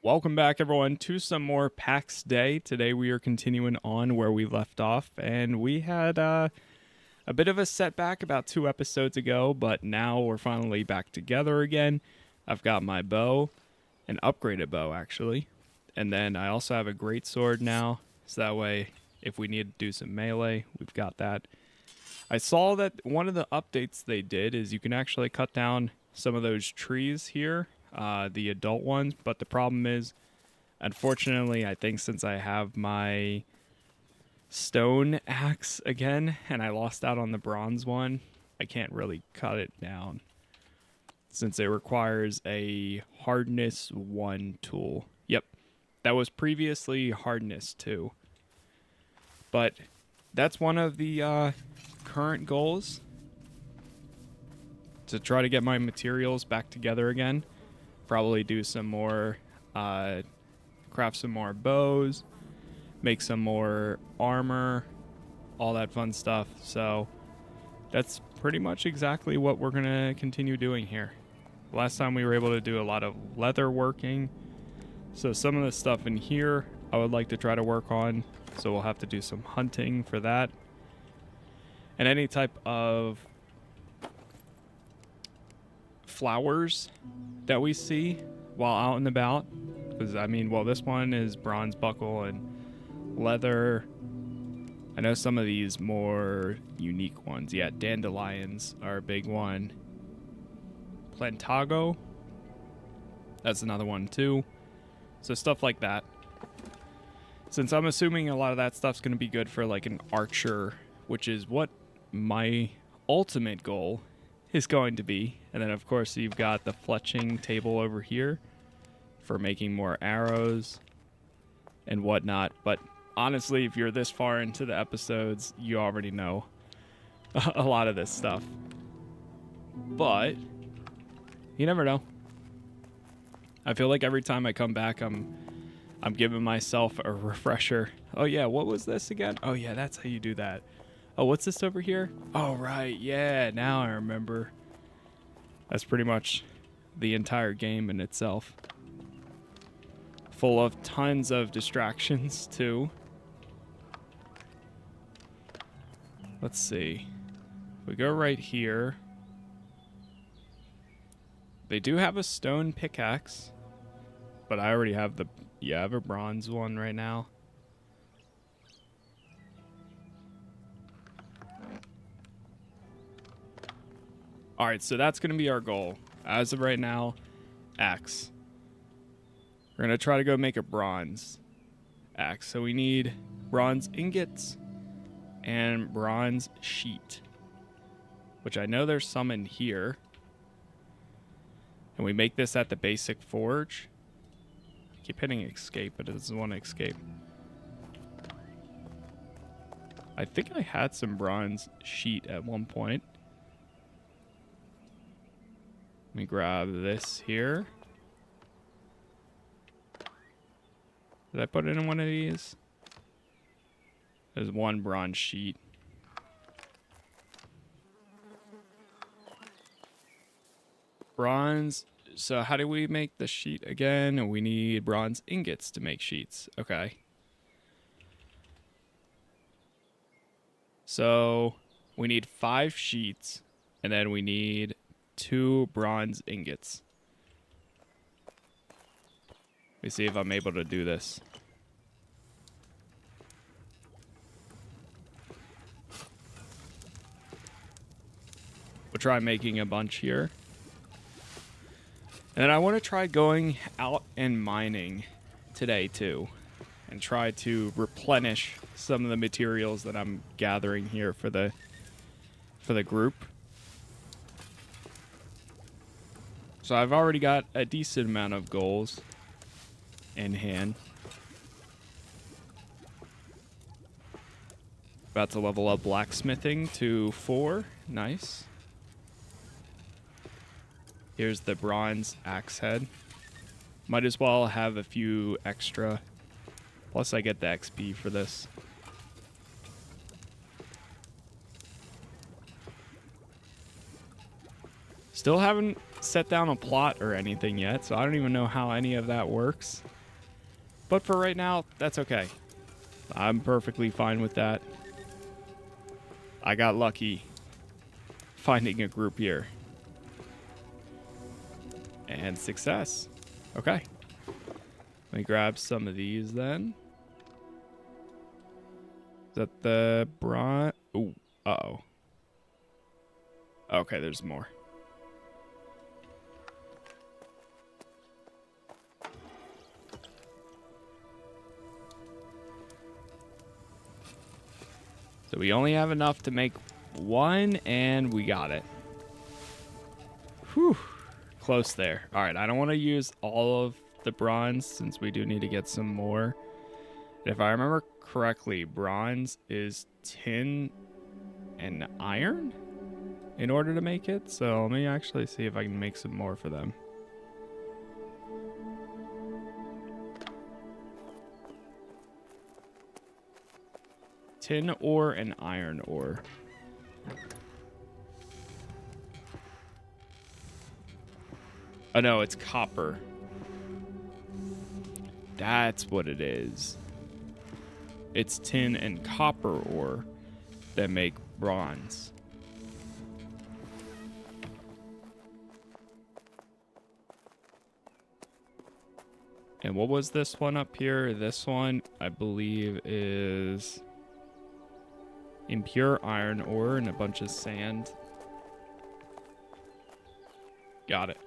Welcome back, everyone, to some more Pax Day. Today we are continuing on where we left off, and we had a bit of a setback about 2 episodes ago, but now we're finally back together again. I've got my bow, an upgraded bow, actually, and then I also have a great sword now, so that way, if we need to do some melee, we've got that. I saw that one of the updates they did is you can actually cut down some of those trees here, the adult ones, but the problem is, unfortunately, I think since I have my stone axe again and I lost out on the bronze one, I can't really cut it down since it requires a hardness 1 tool. Yep, that was previously hardness 2. But that's one of the current goals, to try to get my materials back together again. Probably do some more, craft some more bows, make some more armor, all that fun stuff. So that's pretty much exactly what we're going to continue doing here. Last time we were able to do a lot of leatherworking. So some of the stuff in here I would like to try to work on. So we'll have to do some hunting for that. And any type of flowers that we see while out and about. Because, I mean, well, this one is bronze buckle and leather. I know some of these more unique ones. Yeah, dandelions are a big one. Plantago. That's another one, too. So stuff like that. Since I'm assuming a lot of that stuff's going to be good for, like, an archer, which is what my ultimate goal is going to be. And then, of course, you've got the fletching table over here for making more arrows and whatnot. But honestly, if you're this far into the episodes, you already know a lot of this stuff. But you never know. I feel like every time I come back, I'm giving myself a refresher. Oh yeah, what was this again? Oh yeah, that's how you do that. Oh, what's this over here? Oh right, yeah, now I remember. That's pretty much the entire game in itself. Full of tons of distractions too. Let's see. We go right here. They do have a stone pickaxe, but I already have I have a bronze one right now. Alright, so that's going to be our goal. As of right now, axe. We're going to try to go make a bronze axe. So we need bronze ingots and bronze sheet, which I know there's some in here. And we make this at the basic forge. I keep hitting escape, but it doesn't want to escape. I think I had some bronze sheet at one point. Let me grab this here. Did I put it in one of these? There's one bronze sheet. Bronze. So how do we make the sheet again? We need bronze ingots to make sheets. Okay. So we need 5 sheets, and then we need 2 bronze ingots. Let me see if I'm able to do this. We'll try making a bunch here. And then I want to try going out and mining today too, and try to replenish some of the materials that I'm gathering here for the group. So I've already got a decent amount of goals in hand. About to level up blacksmithing to 4. Nice. Here's the bronze axe head. Might as well have a few extra. Plus I get the XP for this. Still haven't set down a plot or anything yet, so I don't even know how any of that works. But for right now, that's okay. I'm perfectly fine with that. I got lucky finding a group here. And success. Okay. Let me grab some of these then. Is that the bronze? Ooh, uh-oh. Okay, there's more. So we only have enough to make one, and we got it. Whew. Close there. All right, I don't want to use all of the bronze since we do need to get some more. If I remember correctly, bronze is tin and iron in order to make it. So let me actually see if I can make some more for them. Tin ore and iron ore. Oh no, it's copper. That's what it is. It's tin and copper ore that make bronze. And what was this one up here? This one, I believe, is impure iron ore and a bunch of sand. Got it.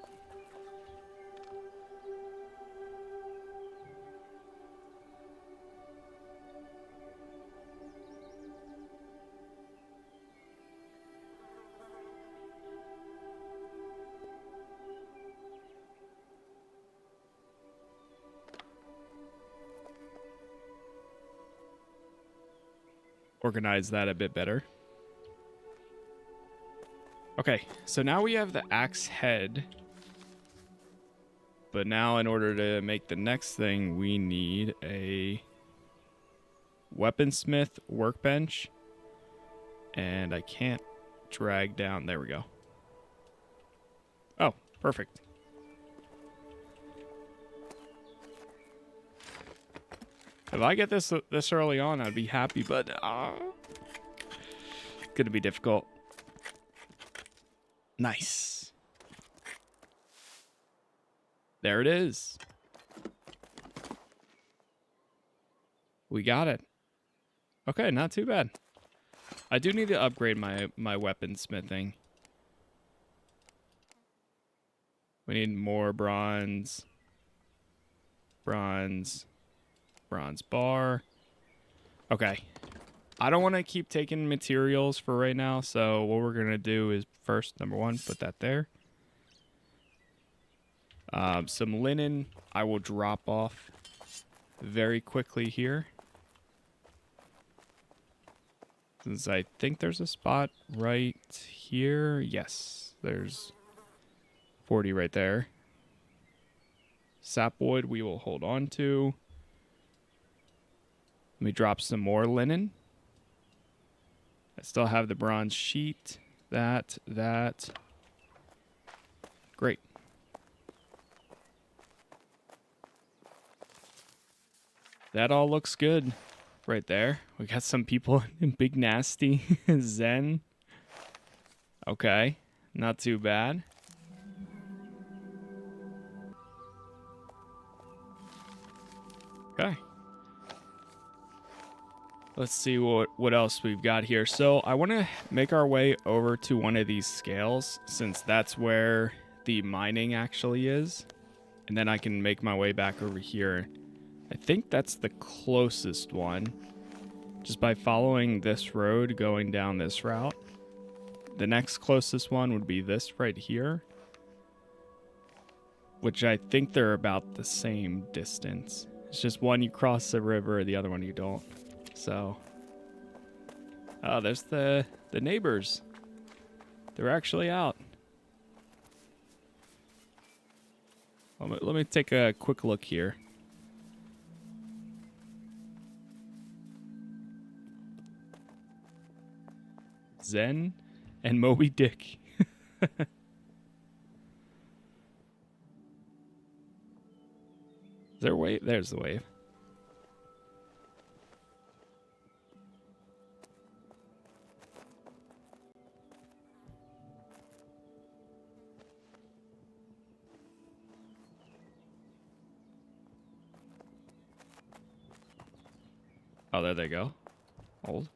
Organize that a bit better. Okay, so now we have the axe head. But now in order to make the next thing, we need a weaponsmith workbench. And I can't drag down. There we go. Oh, perfect. If I get this early on, I'd be happy, but it's gonna be difficult. Nice. There it is. We got it. Okay, not too bad. I do need to upgrade my weaponsmithing. We need more bronze. Bronze bar. Okay. I don't want to keep taking materials for right now, so what we're going to do is first, number one, put that there. Some linen I will drop off very quickly here. Since I think there's a spot right here. Yes, there's 40 right there. Sapwood we will hold on to. Let me drop some more linen. I still have the bronze sheet. That. Great. That all looks good right there. We got some people in Big Nasty Zen. Okay, not too bad. Okay. Let's see what else we've got here. So I want to make our way over to one of these scales since that's where the mining actually is. And then I can make my way back over here. I think that's the closest one. Just by following this road, going down this route. The next closest one would be this right here. Which I think they're about the same distance. It's just one you cross the river, the other one you don't. So, oh, there's the neighbors. They're actually out. Let me take a quick look here. Zen and Moby Dick. there a wave? There's the wave. Oh, there they go. Hold.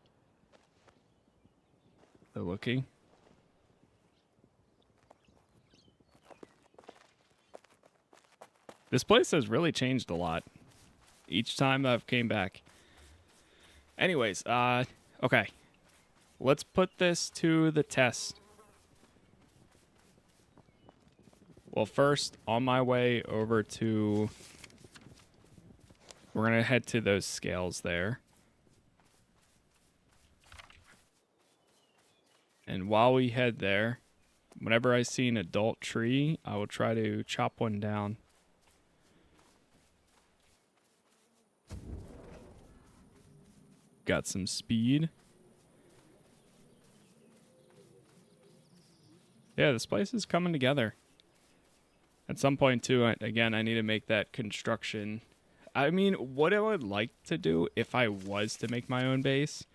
They're looking. This place has really changed a lot each time I've came back. Anyways, okay. Let's put this to the test. Well, first, on my way over to... We're going to head to those scales there. And while we head there, whenever I see an adult tree, I will try to chop one down. Got some speed. Yeah, this place is coming together. At some point, too, again, I need to make that construction. I mean, what I would like to do if I was to make my own base,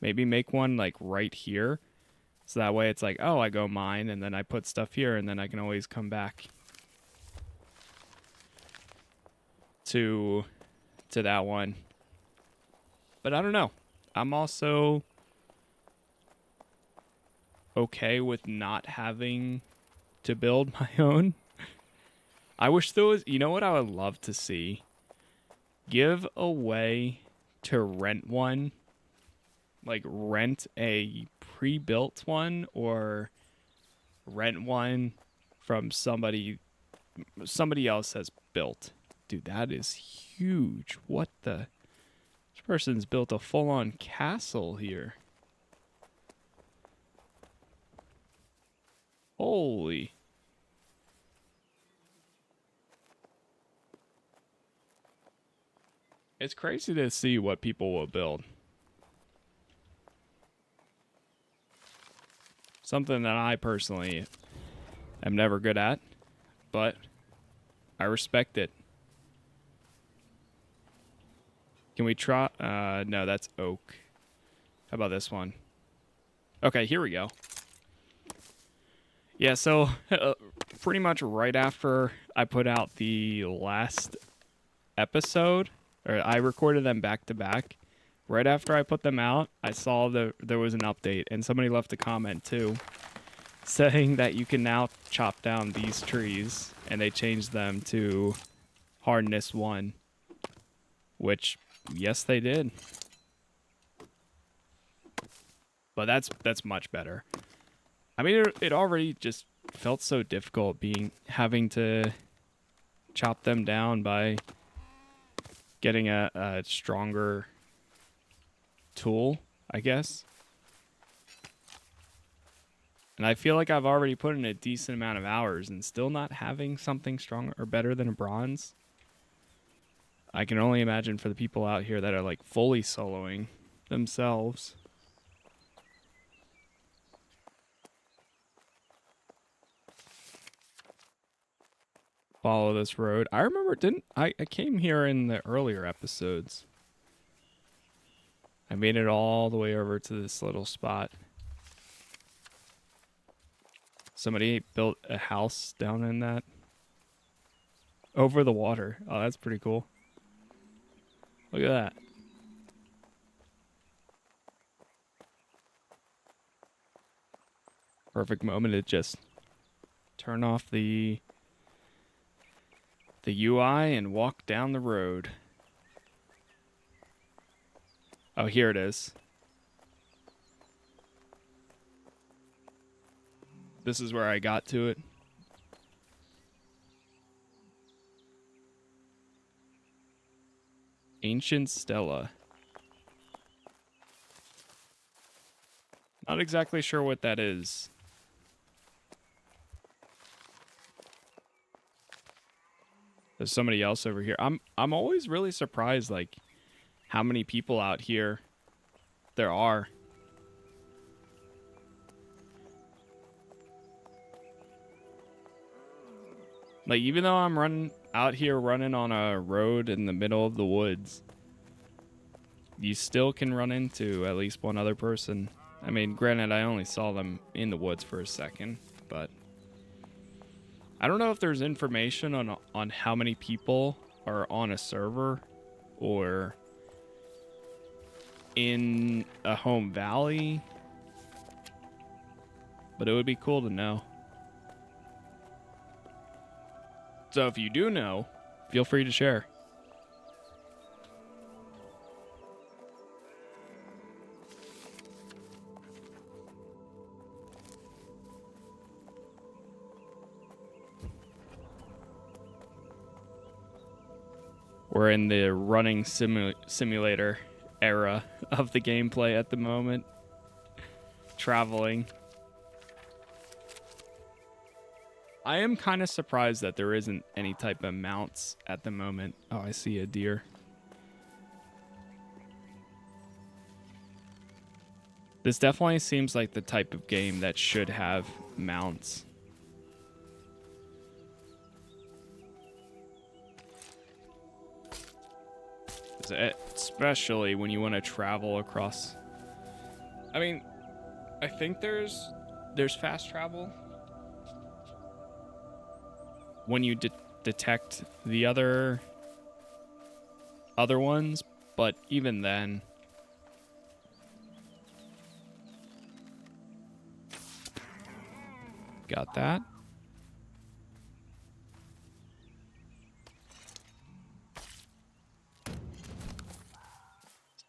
maybe make one like right here. So that way it's like, oh, I go mine and then I put stuff here and then I can always come back to that one. But I don't know. I'm also okay with not having to build my own. I wish there was, you know what I would love to see? Give a way to rent one. Like rent a pre-built one or rent one from somebody else has built. Dude, that is huge. What the? This person's built a full-on castle here. Holy. It's crazy to see what people will build. Something that I personally am never good at, but I respect it. Can we try? No, that's oak. How about this one? Okay, here we go. Yeah, so pretty much right after I put out the last episode, or I recorded them back to back. Right after I put them out, I saw there was an update, and somebody left a comment too, saying that you can now chop down these trees, and they changed them to hardness 1, which, yes, they did. But that's much better. I mean, it already just felt so difficult having to chop them down by getting a stronger tool, I guess. And I feel like I've already put in a decent amount of hours and still not having something stronger or better than a bronze. I can only imagine for the people out here that are like fully soloing themselves. Follow this road. I remember, I came here in the earlier episodes. I made it all the way over to this little spot. Somebody built a house down in that. Over the water. Oh, that's pretty cool. Look at that. Perfect moment to just turn off the UI and walk down the road. Oh, here it is. This is where I got to it. Ancient Stella. Not exactly sure what that is. There's somebody else over here. I'm always really surprised, like, how many people out here there are. Like, even though I'm running out here running on a road in the middle of the woods, you still can run into at least one other person. I mean, granted, I only saw them in the woods for a second, but I don't know if there's information on how many people are on a server or in a home valley, but it would be cool to know. So if you do know, feel free to share. We're in the running simulator era of the gameplay at the moment. Traveling. I am kind of surprised that there isn't any type of mounts at the moment. Oh, I see a deer. This definitely seems like the type of game that should have mounts. Especially when you want to travel across. I mean, I think there's fast travel when you detect the other ones, but even then, got that.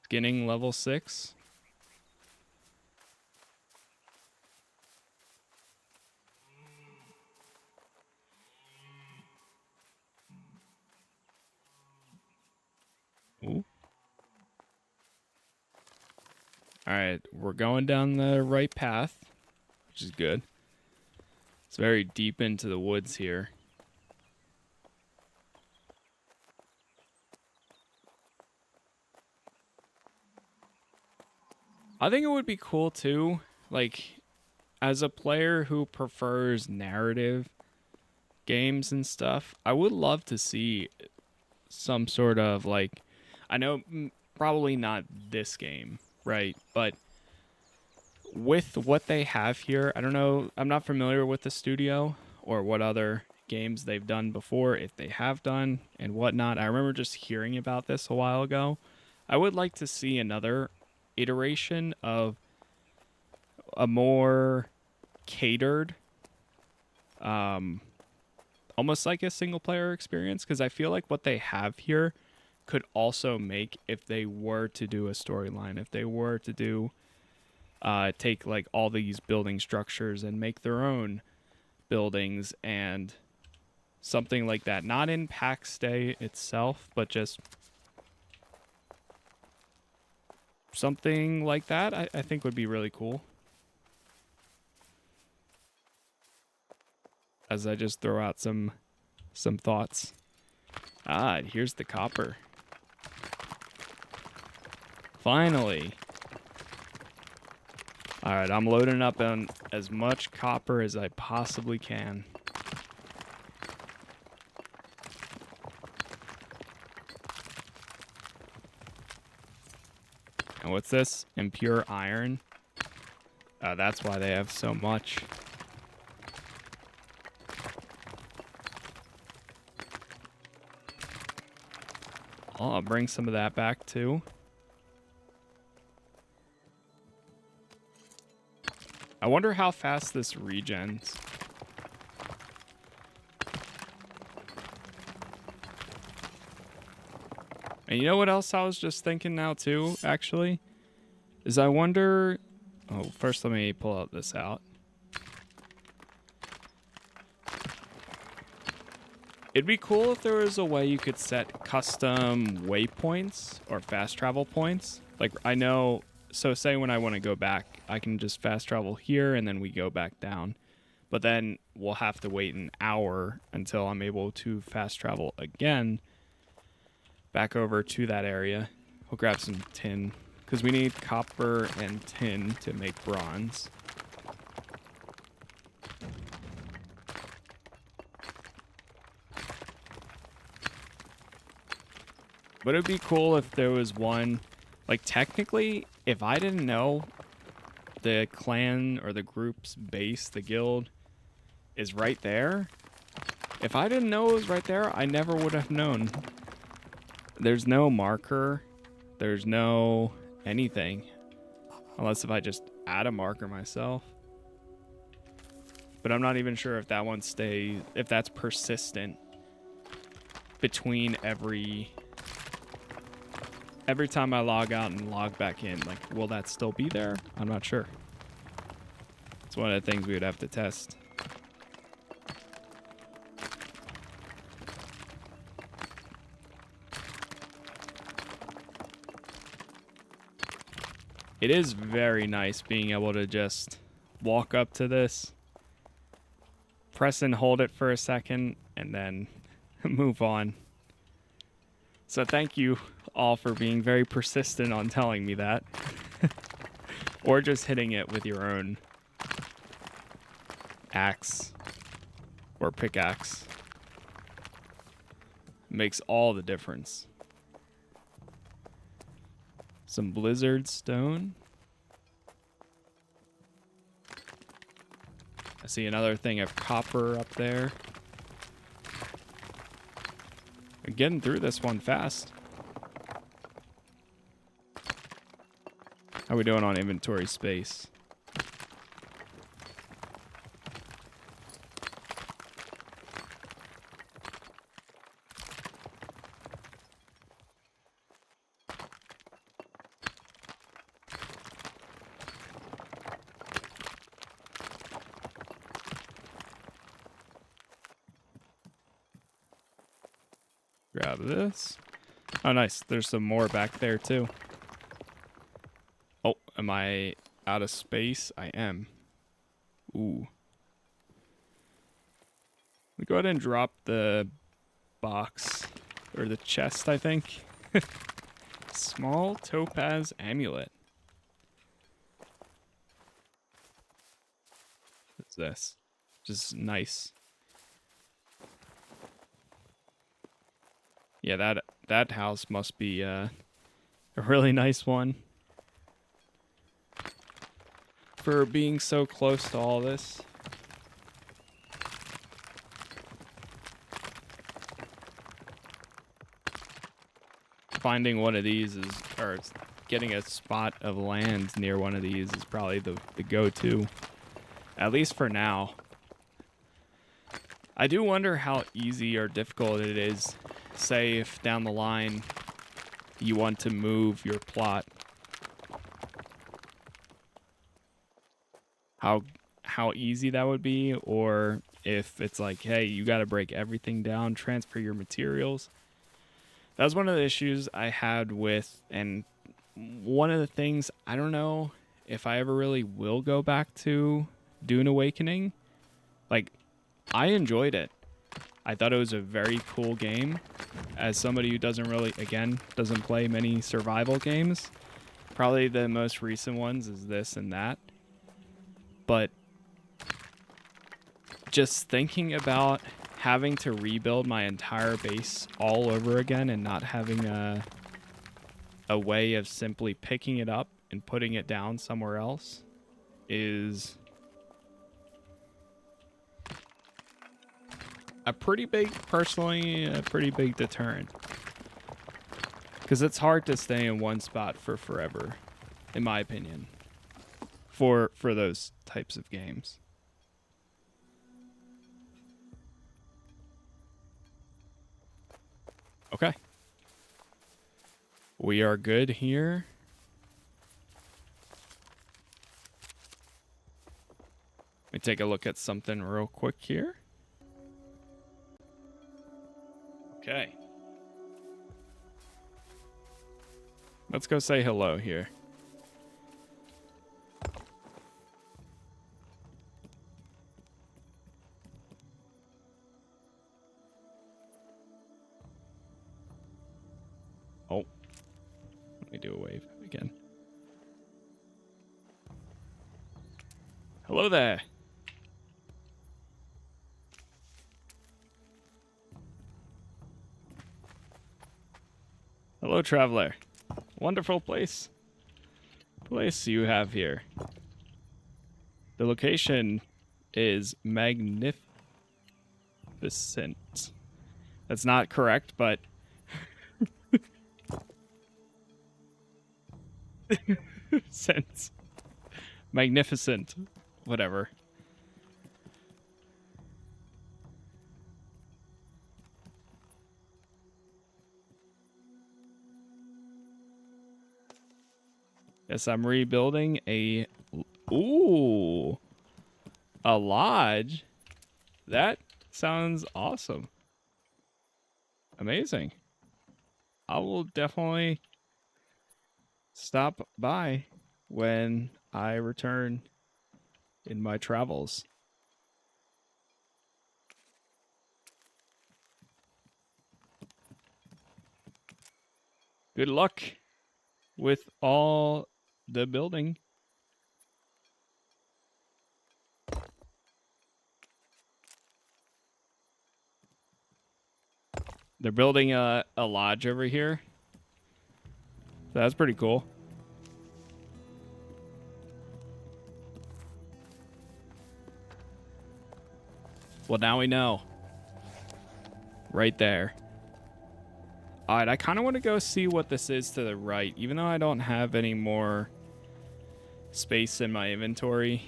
Skinning level 6. Ooh. All right, we're going down the right path, which is good. It's very deep into the woods here. I think it would be cool too, like, as a player who prefers narrative games and stuff, I would love to see some sort of, like, I know probably not this game, right? But with what they have here, I don't know, I'm not familiar with the studio or what other games they've done before, if they have done and whatnot. I remember just hearing about this a while ago. I would like to see another iteration of a more catered, almost like a single player experience, because I feel like what they have here could also make, if they were to do a storyline, if they were to do take like all these building structures and make their own buildings and something like that, not in Pax Dei itself, but just something like that, I think would be really cool. As I just throw out some thoughts. Ah, here's the copper. Finally. All right, I'm loading up on as much copper as I possibly can. And what's this? Impure iron. That's why they have so much. Oh, I'll bring some of that back too. I wonder how fast this regens. And you know what else I was just thinking now too, actually? Is I wonder... Oh, first let me pull out this out. It'd be cool if there was a way you could set custom waypoints or fast travel points. Like, I know... So say when I want to go back, I can just fast travel here and then we go back down. But then we'll have to wait an hour until I'm able to fast travel again back over to that area. We'll grab some tin because we need copper and tin to make bronze. But it'd be cool if there was one, like technically, if I didn't know the clan or the group's base, the guild, is right there. If I didn't know it was right there, I never would have known. There's no marker. There's no anything. Unless if I just add a marker myself. But I'm not even sure if that one stays, if that's persistent between every time I log out and log back in. Like, will that still be there? I'm not sure. It's one of the things we would have to test. It is very nice being able to just walk up to this, press and hold it for a second, and then move on. So thank you all for being very persistent on telling me that. Or just hitting it with your own axe or pickaxe. Makes all the difference. Some blizzard stone. I see another thing of copper up there. I'm getting through this one fast. How are we doing on inventory space? Grab this. Oh, nice. There's some more back there, too. Oh, am I out of space? I am. Ooh. We go ahead and drop the box. Or the chest, I think. Small topaz amulet. What's this? Just nice. Yeah, that house must be a really nice one. For being so close to all this. Finding one of these is, or getting a spot of land near one of these is probably the go-to. At least for now. I do wonder how easy or difficult it is. Say if down the line you want to move your plot. How easy that would be, or if it's like, hey, you got to break everything down, transfer your materials. That was one of the issues I had with, and one of the things, I don't know if I ever really will go back to Dune Awakening. Like, I enjoyed it. I thought it was a very cool game. As somebody who doesn't play many survival games, probably the most recent ones is this and that. But just thinking about having to rebuild my entire base all over again and not having a way of simply picking it up and putting it down somewhere else is a pretty big deterrent. Because it's hard to stay in one spot for forever, in my opinion, for those types of games. Okay. We are good here. Let me take a look at something real quick here. Okay. Let's go say hello here. Oh. Let me do a wave again. Hello there. Hello, traveler. Wonderful place you have here. The location is magnificent. That's not correct, but sense. Magnificent. Whatever. Yes, I'm rebuilding a... Ooh. A lodge? That sounds awesome. Amazing. I will definitely stop by when I return in my travels. Good luck with all the building. They're building a lodge over here. So that's pretty cool. Well, now we know. Right there. All right, I kind of want to go see what this is to the right, even though I don't have any more space in my inventory.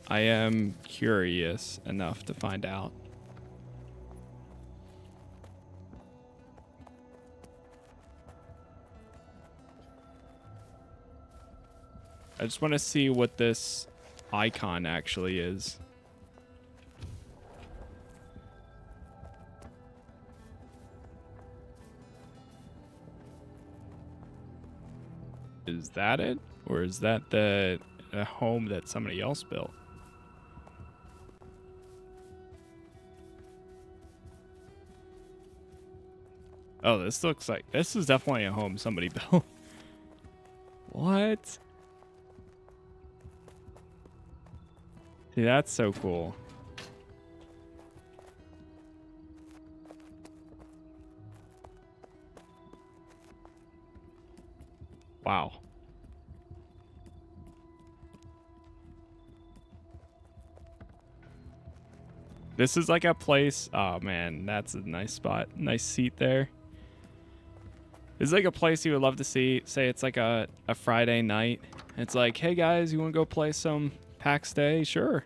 I am curious enough to find out. I just want to see what this icon actually is. Is that it? Or is that the home that somebody else built? Oh, this looks like... This is definitely a home somebody built. What? See, that's so cool. Wow. This is like a place... Oh, man. That's a nice spot. Nice seat there. This is like a place you would love to see. Say it's like a Friday night. It's like, hey, guys, you want to go play some Pax Dei? Sure.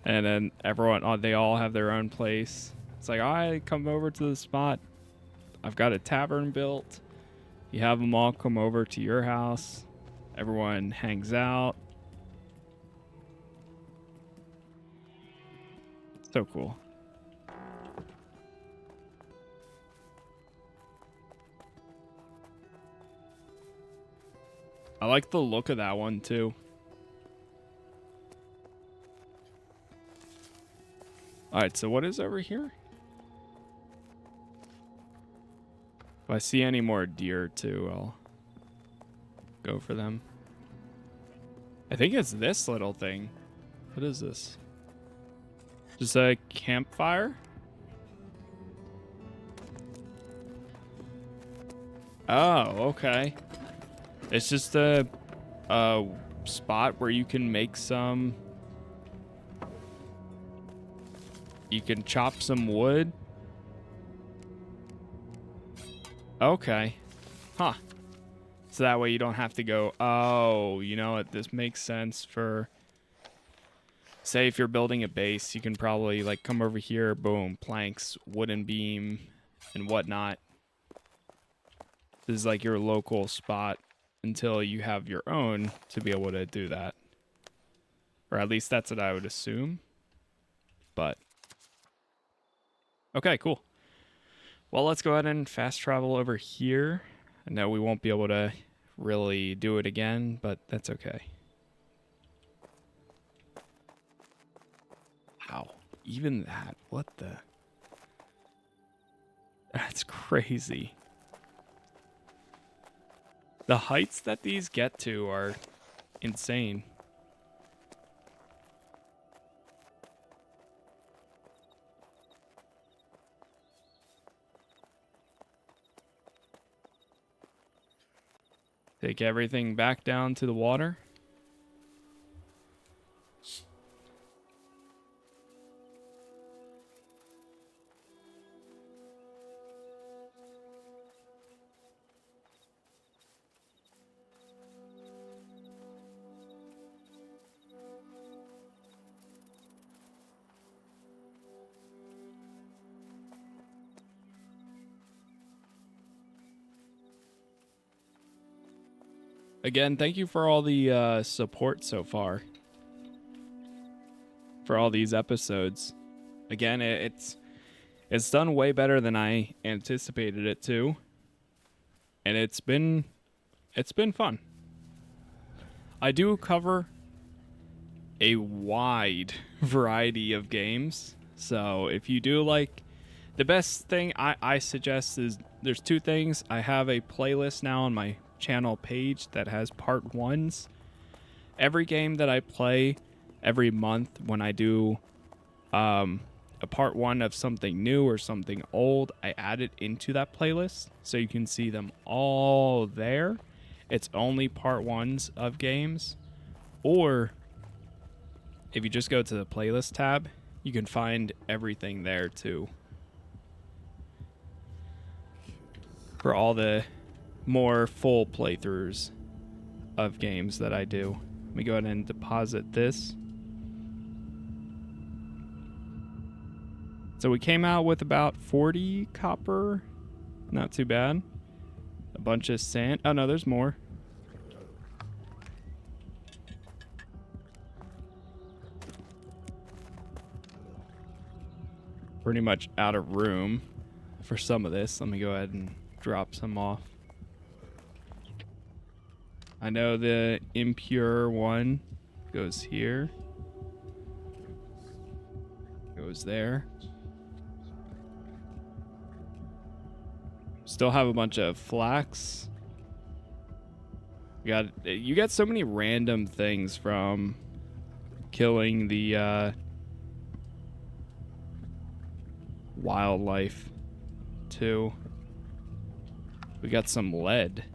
And then everyone... they all have their own place. It's like, all right, come over to the spot. I've got a tavern built. You have them all come over to your house. Everyone hangs out. So cool. I like the look of that one too. Alright, so what is over here? If I see any more deer too, I'll go for them. I think it's this little thing. What is this? Just a campfire? Oh, okay. It's just a spot where you can make some... You can chop some wood. Okay. Huh. So that way you don't have to go, oh, you know what? This makes sense for... Say if you're building a base, you can probably like come over here, boom, planks, wooden beam, and whatnot. This is like your local spot until you have your own to be able to do that. Or at least that's what I would assume. But, okay, cool. Well, let's go ahead and fast travel over here. I know we won't be able to really do it again, but that's okay. Wow, even that, what the? That's crazy. The heights that these get to are insane. Take everything back down to the water. Again, thank you for all the support so far. For all these episodes. Again, it's done way better than I anticipated it to. And it's been fun. I do cover a wide variety of games. So if you do like, the best thing I suggest is there's two things. I have a playlist now on my channel page that has part ones. Every game that I play every month when I do a part one of something new or something old, I add it into that playlist so you can see them all there. It's only part ones of games. Or if you just go to the playlist tab, you can find everything there too. For all the more full playthroughs of games that I do. Let me go ahead and deposit this. So we came out with about 40 copper. Not too bad. A bunch of sand. Oh no, there's more. Pretty much out of room for some of this. Let me go ahead and drop some off. I know the impure one goes here. Goes there. Still have a bunch of flax. You get so many random things from killing the wildlife too. We got some lead.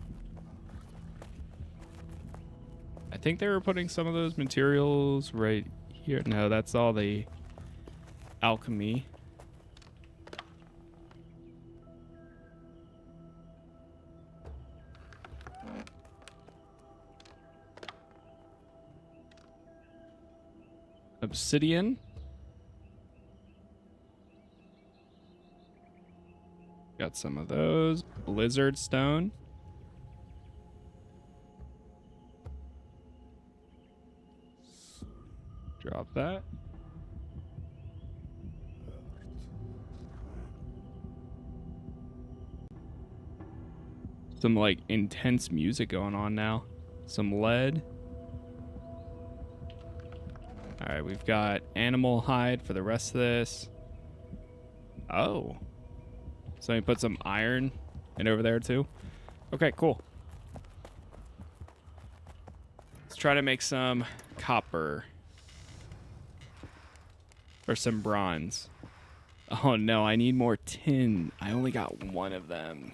I think they were putting some of those materials right here. No, that's all the alchemy. Obsidian. Got some of those. Lizard stone. Drop that. Some like intense music going on now. Some lead. All right, we've got animal hide for the rest of this. Oh. So we put some iron in over there too. Okay, cool. Let's try to make some copper. Or some bronze. Oh no, I need more tin. I only got one of them.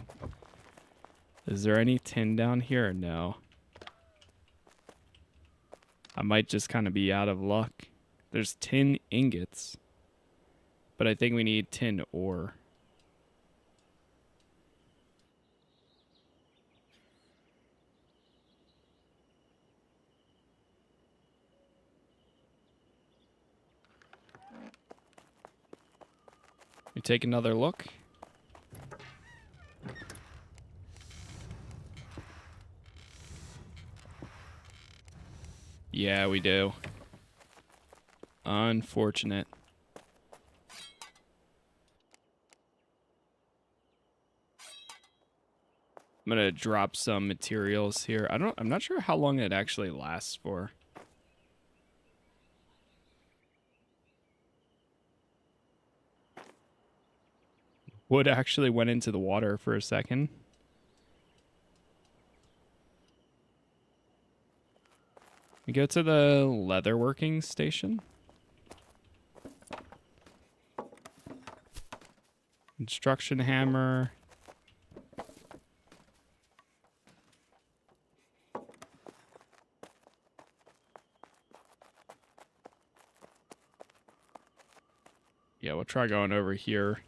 Is there any tin down here or no? I might just kind of be out of luck. There's tin ingots. But I think we need tin ore. We take another look. Yeah, we do. Unfortunate. I'm gonna drop some materials here. I'm not sure how long it actually lasts for. Wood actually went into the water for a second. We go to the leatherworking station. Construction hammer. try going over here.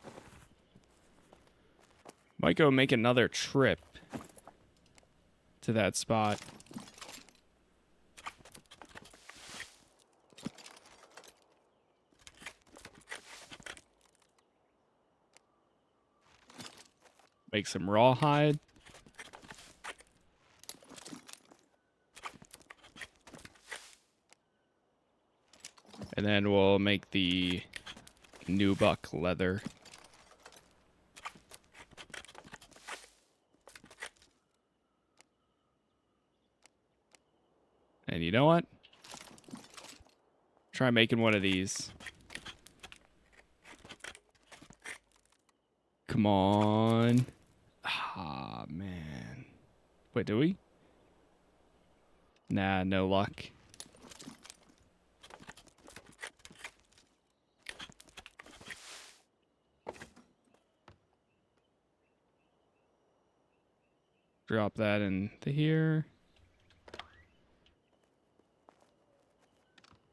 Might go make another trip to that spot. Make some rawhide. And then we'll make the nubuck leather. And you know what? Try making one of these. Come on. Ah, man. Wait, do we? Nah, no luck. Drop that into here.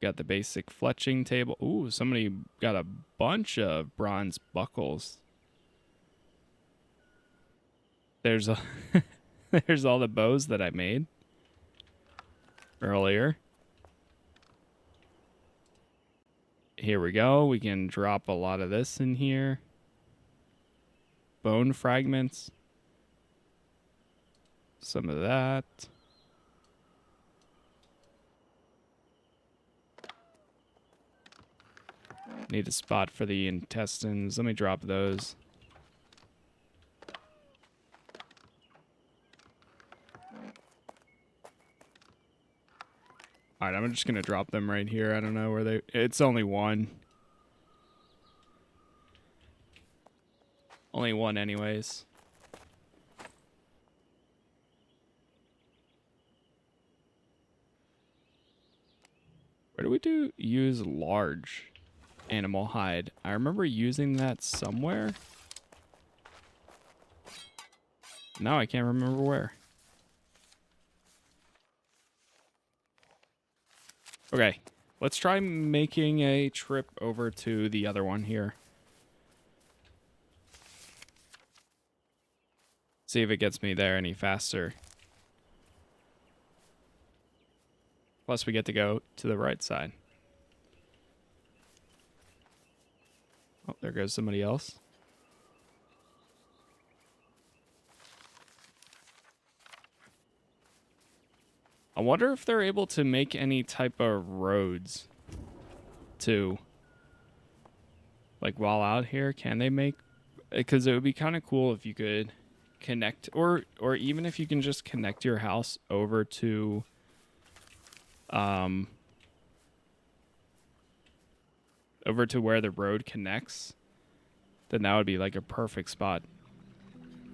Got the basic fletching table. Ooh, somebody got a bunch of bronze buckles. There's a there's all the bows that I made earlier. Here we go. We can drop a lot of this in here. Bone fragments. Some of that. Need a spot for the intestines. Let me drop those. Alright, I'm just gonna drop them right here. I don't know where they... It's only one. Only one anyways. Where do we use large animal hide? I remember using that somewhere. No, I can't remember where. Okay, let's try making a trip over to the other one here. See if it gets me there any faster. Plus we get to go to the right side. Oh, there goes somebody else. I wonder if they're able to make any type of roads too. Like while out here, can they make... Because it would be kind of cool if you could connect, or even if you can just connect your house over to where the road connects, then that would be like a perfect spot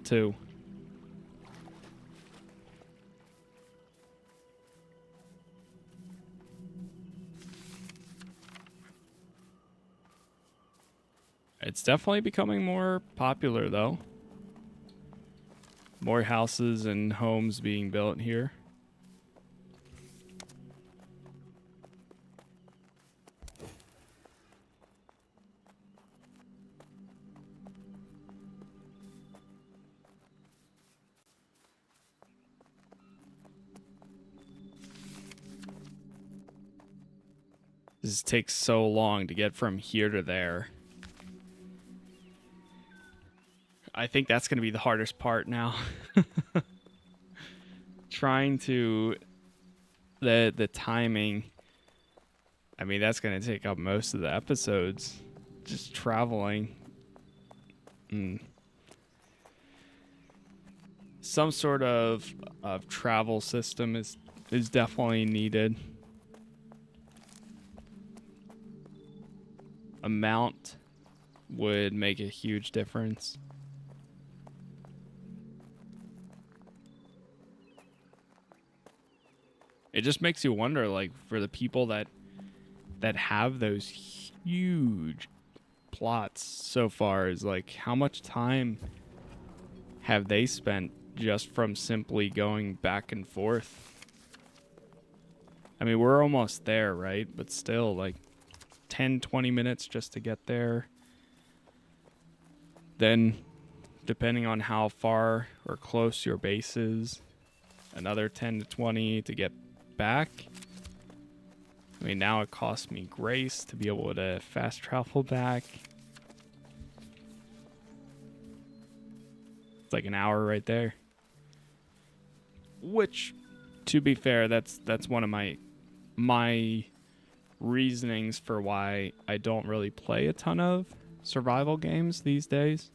too. It's definitely becoming more popular though. More houses and homes being built here. This takes so long to get from here to there. I think that's going to be the hardest part now. Trying to... The timing. I mean, that's going to take up most of the episodes. Just traveling. Some sort of travel system is definitely needed. A mount would make a huge difference. It just makes you wonder, like, for the people that have those huge plots so far, is like, how much time have they spent just from simply going back and forth? I mean, we're almost there, right? But still, like, 10, 20 minutes just to get there. Then, depending on how far or close your base is, another 10 to 20 to get back. I mean, now it costs me grace to be able to fast travel back. It's like an hour right there. Which, to be fair, that's one of my reasonings for why I don't really play a ton of survival games these days.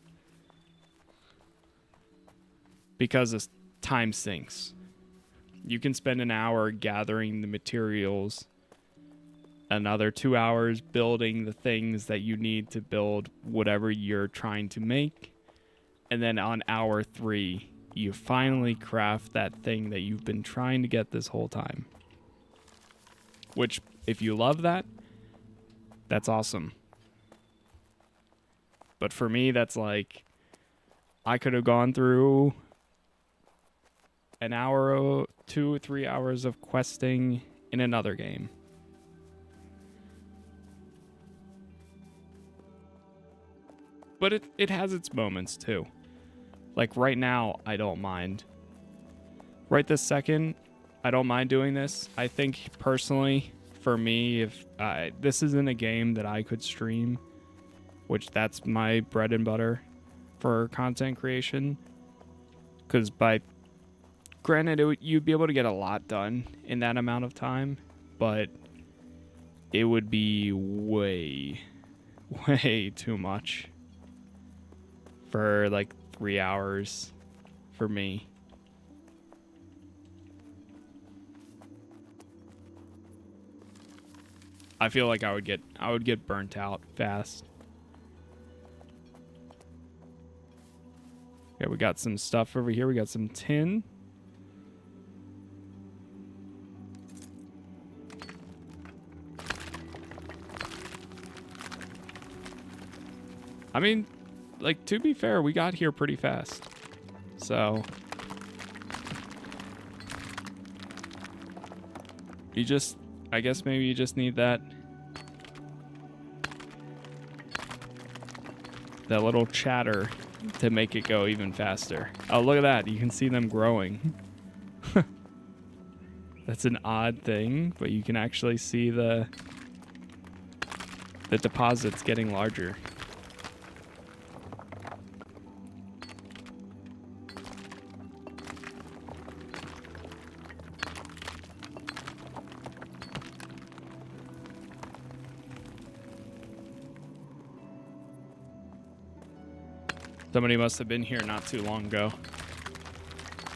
Because time sinks. You can spend an hour gathering the materials, another 2 hours building the things that you need to build whatever you're trying to make, and then on hour 3, you finally craft that thing that you've been trying to get this whole time. Which, if you love that, that's awesome. But for me, that's like, I could have gone through an hour, 2 or 3 hours of questing in another game. But it has its moments too. Like right now, I don't mind. Right this second, I don't mind doing this. I think personally, for me, if this isn't a game that I could stream, which that's my bread and butter for content creation, because granted, you'd be able to get a lot done in that amount of time, but it would be way too much for like 3 hours for me. I feel like I would get burnt out fast. Okay, we got some stuff over here. We got some tin. I mean, like, to be fair, we got here pretty fast. So, I guess maybe you just need that little chatter to make it go even faster. Oh, look at that. You can see them growing. That's an odd thing, but you can actually see the deposits getting larger. Somebody must have been here not too long ago.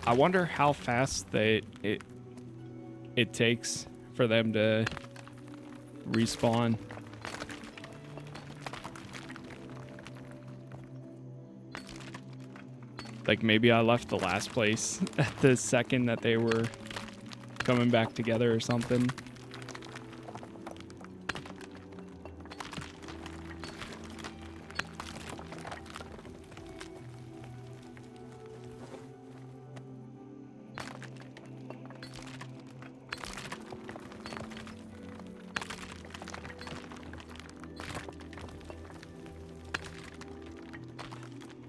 I wonder how fast it takes for them to respawn. Like maybe I left the last place at the second that they were coming back together or something.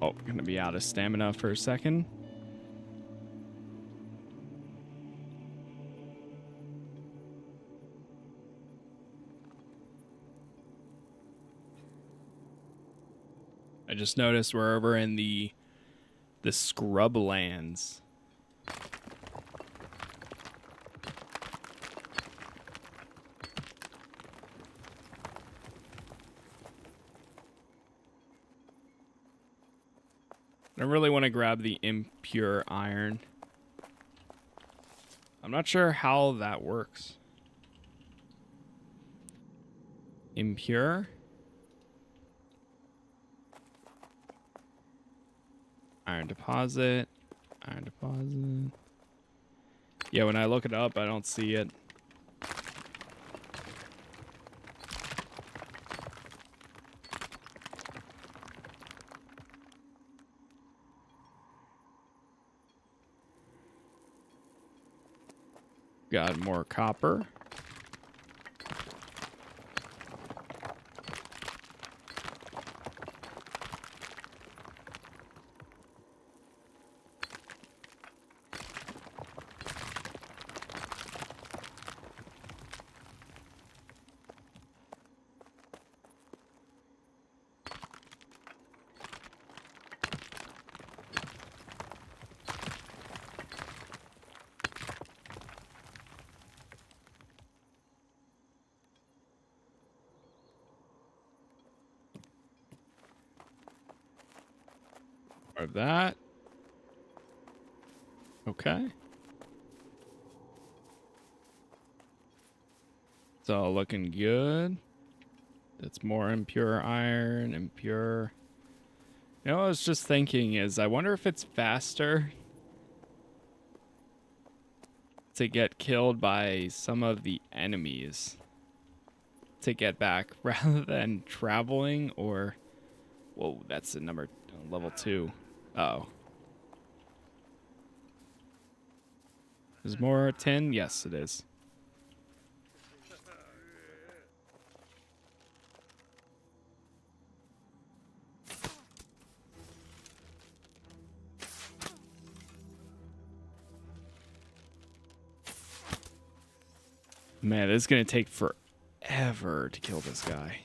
Oh, gonna be out of stamina for a second. I just noticed we're over in the scrublands. I really want to grab the impure iron. I'm not sure how that works. Impure? Iron deposit. Iron deposit. Yeah, when I look it up, I don't see it. Got more copper. More of that. Okay. It's all looking good. It's more impure iron, impure. You know what I was just thinking is, I wonder if it's faster to get killed by some of the enemies to get back rather than traveling, or... Whoa, that's the number... level 2. Uh-oh. Is more tin? Yes, it is. Man, this is going to take forever to kill this guy.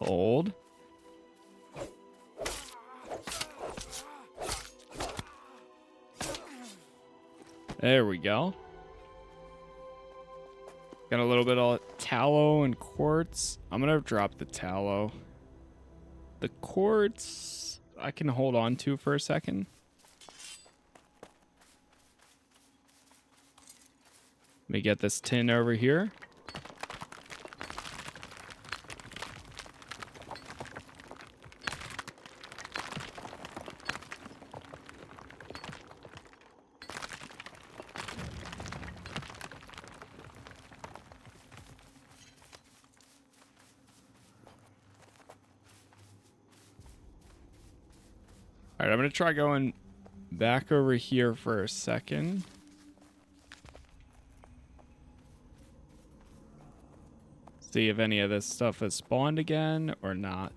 Old. There we go. Got a little bit of tallow and quartz. I'm going to drop the tallow. The quartz I can hold on to for a second. Let me get this tin over here. All right, I'm going to try going back over here for a second. See if any of this stuff has spawned again or not.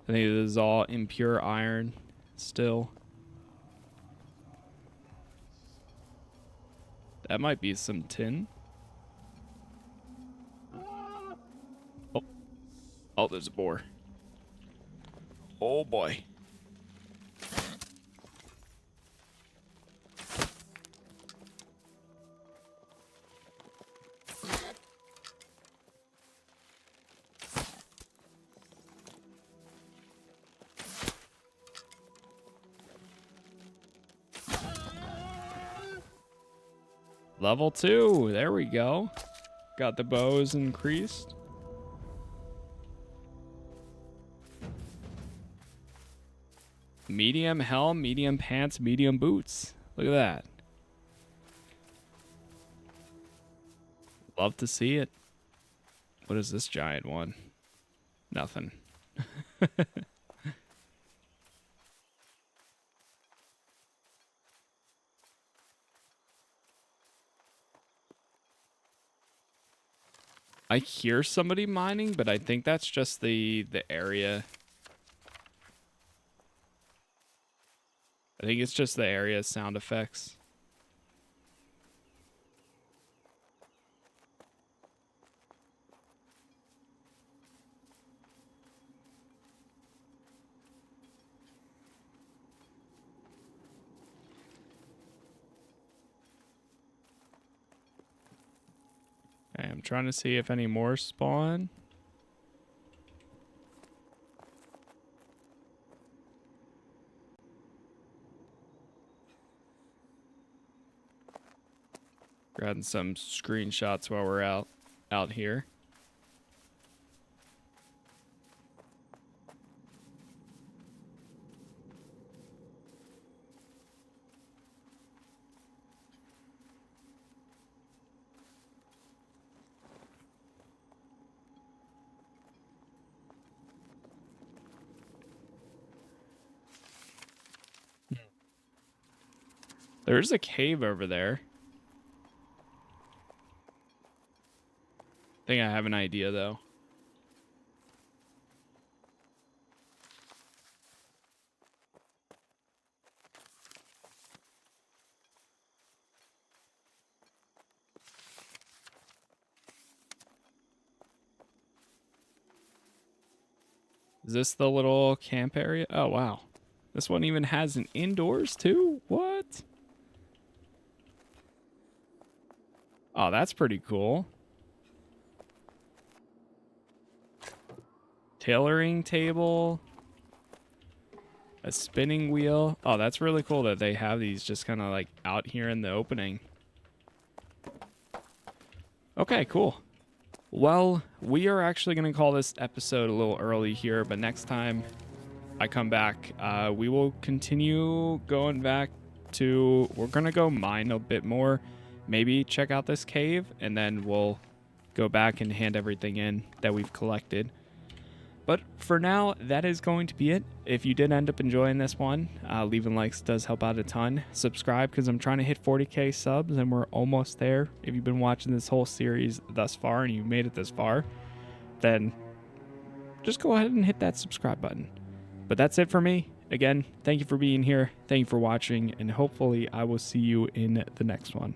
I think this is all impure iron still. That might be some tin. Oh, oh, there's a boar. Oh boy. Level 2. There we go. Got the bows increased. Medium helm, medium pants, medium boots. Look at that. Love to see it. What is this giant one? Nothing. I hear somebody mining, but I think that's just the area. I think it's just the area sound effects. Okay, I'm trying to see if any more spawn. Grabbing some screenshots while we're out here. There's a cave over there. I think I have an idea, though. Is this the little camp area? Oh, wow. This one even has an indoors too? What? Oh, that's pretty cool. Tailoring table. A spinning wheel. Oh, that's really cool that they have these just kind of like out here in the opening. Okay, cool. Well, we are actually going to call this episode a little early here, but next time I come back, we will continue going back to, we're going to go mine a bit more, maybe check out this cave, and then we'll go back and hand everything in that we've collected. But for now, that is going to be it. If you did end up enjoying this one, leaving likes does help out a ton. Subscribe because I'm trying to hit 40k subs and we're almost there. If you've been watching this whole series thus far and you've made it this far, then just go ahead and hit that subscribe button. But that's it for me. Again, thank you for being here. Thank you for watching, and hopefully I will see you in the next one.